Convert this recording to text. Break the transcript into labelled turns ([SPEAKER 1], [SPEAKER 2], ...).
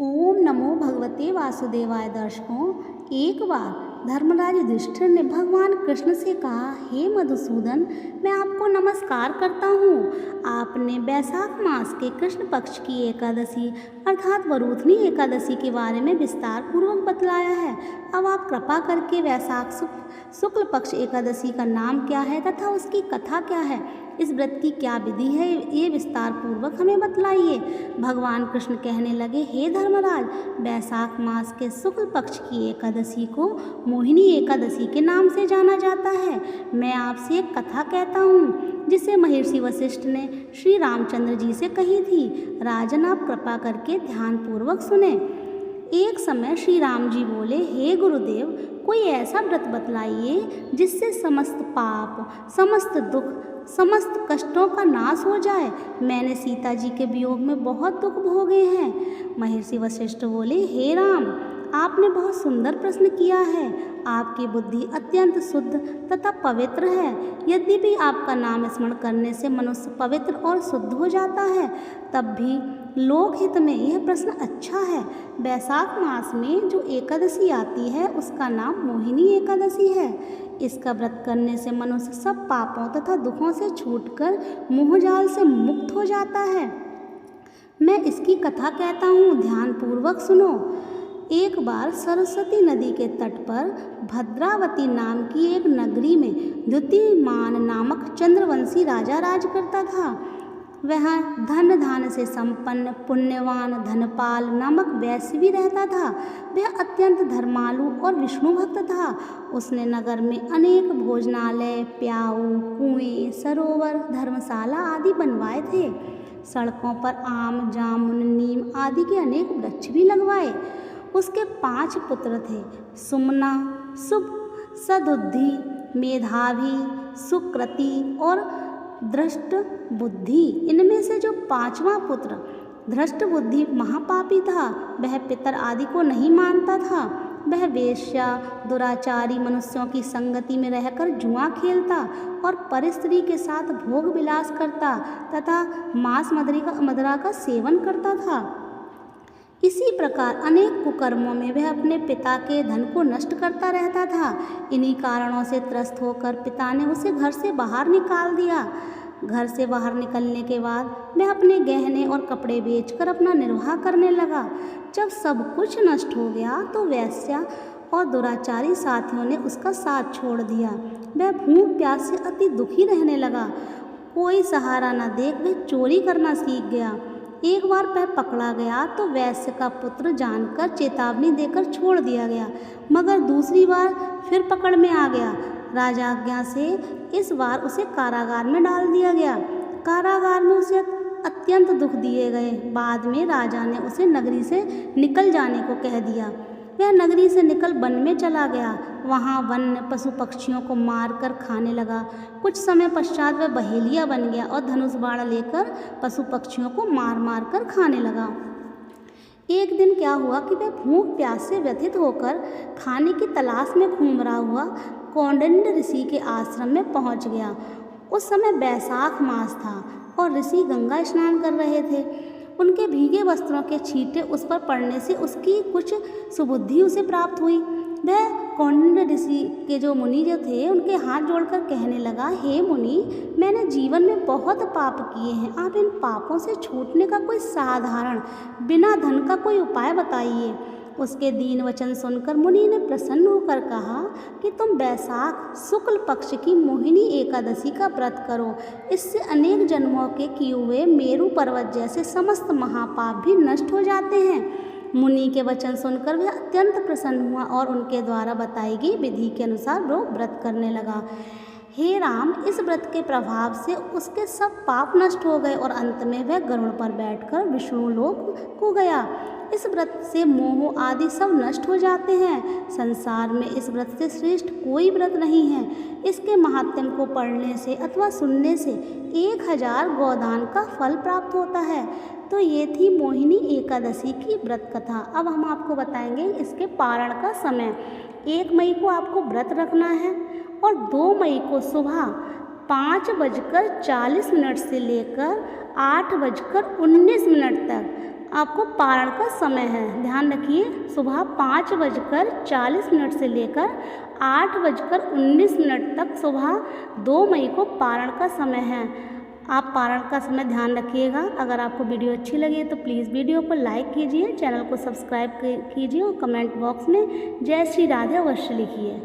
[SPEAKER 1] ओम नमो भगवते वासुदेवाय। दर्शकों, एक बार धर्मराज युधिष्ठिर ने भगवान कृष्ण से कहा, हे मधुसूदन, मैं आपको नमस्कार करता हूँ। आपने बैसाख मास के कृष्ण पक्ष की एकादशी अर्थात वरूथनी एकादशी के बारे में विस्तार पूर्वक बतलाया है। अब आप कृपा करके वैशाख शुक्ल पक्ष एकादशी का नाम क्या है तथा उसकी कथा क्या है, इस व्रत की क्या विधि है, ये विस्तार पूर्वक हमें बतलाइए। भगवान कृष्ण कहने लगे, हे धर्मराज, वैशाख मास के शुक्ल पक्ष की एकादशी को मोहिनी एकादशी के नाम से जाना जाता है। मैं आपसे एक कथा कहता हूँ जिसे महर्षि वशिष्ठ ने श्री रामचंद्र जी से कही थी। राजन, आप कृपा करके ध्यानपूर्वक सुने। एक समय श्री राम जी बोले, हे गुरुदेव, कोई ऐसा व्रत बतलाइए जिससे समस्त पाप, समस्त दुख, समस्त कष्टों का नाश हो जाए। मैंने सीता जी के वियोग में बहुत दुख भोगे हैं। महर्षि वशिष्ठ बोले, हे राम, आपने बहुत सुंदर प्रश्न किया है। आपकी बुद्धि अत्यंत शुद्ध तथा पवित्र है। यद्यपि आपका नाम स्मरण करने से मनुष्य पवित्र और शुद्ध हो जाता है, तब भी लोकहित में यह प्रश्न अच्छा है। वैशाख मास में जो एकादशी आती है उसका नाम मोहिनी एकादशी है। इसका व्रत करने से मनुष्य सब पापों तथा दुखों से छूटकर मोहजाल से मुक्त हो जाता है। मैं इसकी कथा कहता हूँ, ध्यानपूर्वक सुनो। एक बार सरस्वती नदी के तट पर भद्रावती नाम की एक नगरी में द्युतिमान नामक चंद्रवंशी राजा राज करता था। वह धन धान से संपन्न पुण्यवान धनपाल नामक वैश्य भी रहता था। वह अत्यंत धर्मालु और विष्णु भक्त था। उसने नगर में अनेक भोजनालय, प्याऊ, कुएं, सरोवर, धर्मशाला आदि बनवाए थे। सड़कों पर आम, जामुन, नीम आदि के अनेक वृक्ष भी लगवाए। उसके 5 पुत्र थे, सुमना, सदुद्धि, मेधावी, सुकृति और धृष्ट बुद्धि। इनमें से जो 5वां पुत्र धृष्ट बुद्धि महापापी था, वह पितर आदि को नहीं मानता था। वह वेश्या, दुराचारी मनुष्यों की संगति में रहकर जुआ खेलता और परस्त्री के साथ भोग विलास करता तथा मांस मदिरा का सेवन करता था। इसी प्रकार अनेक कुकर्मों में वह अपने पिता के धन को नष्ट करता रहता था। इन्हीं कारणों से त्रस्त होकर पिता ने उसे घर से बाहर निकाल दिया। घर से बाहर निकलने के बाद वह अपने गहने और कपड़े बेचकर अपना निर्वाह करने लगा। जब सब कुछ नष्ट हो गया तो वेश्या और दुराचारी साथियों ने उसका साथ छोड़ दिया। वह भूख प्यास से अति दुखी रहने लगा। कोई सहारा न देख वह चोरी करना सीख गया। एक बार वह पकड़ा गया तो वैश्य का पुत्र जानकर चेतावनी देकर छोड़ दिया गया, मगर दूसरी बार फिर पकड़ में आ गया। राजाज्ञा से इस बार उसे कारागार में डाल दिया गया। कारागार में उसे अत्यंत दुख दिए गए। बाद में राजा ने उसे नगरी से निकल जाने को कह दिया। वह नगरी से निकल वन में चला गया। वहाँ वन्य पशु पक्षियों को मार कर खाने लगा। कुछ समय पश्चात वह बहेलिया बन गया और धनुष बाण लेकर पशु पक्षियों को मार मार कर खाने लगा। एक दिन क्या हुआ कि वह भूख प्यास से व्यथित होकर खाने की तलाश में घूम रहा हुआ कौंडिन्य ऋषि के आश्रम में पहुंच गया। उस समय वैशाख मास था और ऋषि गंगा स्नान कर रहे थे। उनके भीगे वस्त्रों के छींटे उस पर पड़ने से उसकी कुछ सुबुद्धि उसे प्राप्त हुई। वह कौंडिन्य ऋषि के जो मुनि थे उनके हाथ जोड़कर कहने लगा, हे मुनि, मैंने जीवन में बहुत पाप किए हैं। आप इन पापों से छूटने का कोई साधारण बिना धन का कोई उपाय बताइए। उसके दीन वचन सुनकर मुनि ने प्रसन्न होकर कहा कि तुम वैशाख शुक्ल पक्ष की मोहिनी एकादशी का व्रत करो। इससे अनेक जन्मों के किए हुए मेरु पर्वत जैसे समस्त महापाप भी नष्ट हो जाते हैं। मुनि के वचन सुनकर वह अत्यंत प्रसन्न हुआ और उनके द्वारा बताई गई विधि के अनुसार वो व्रत करने लगा। हे राम, इस व्रत के प्रभाव से उसके सब पाप नष्ट हो गए और अंत में वह गरुड़ पर बैठकर विष्णु लोक को गया। इस व्रत से मोह आदि सब नष्ट हो जाते हैं। संसार में इस व्रत से श्रेष्ठ कोई व्रत नहीं है। इसके महात्म्य को पढ़ने से अथवा सुनने से 1000 गोदान का फल प्राप्त होता है। तो ये थी मोहिनी एकादशी की व्रत कथा। अब हम आपको बताएंगे इसके पारण का समय। 1 मई को आपको व्रत रखना है और 2 मई को सुबह 5:40 से लेकर 8:19 तक आपको पारण का समय है, ध्यान रखिए, सुबह 5:40 से लेकर 8:19 तक सुबह 2 मई को पारण का समय है। आप पारण का समय ध्यान रखिएगा। अगर आपको वीडियो अच्छी लगी तो प्लीज़ वीडियो को लाइक कीजिए, चैनल को सब्सक्राइब कीजिए और कमेंट बॉक्स में जय श्री राधे अवश्य लिखिए।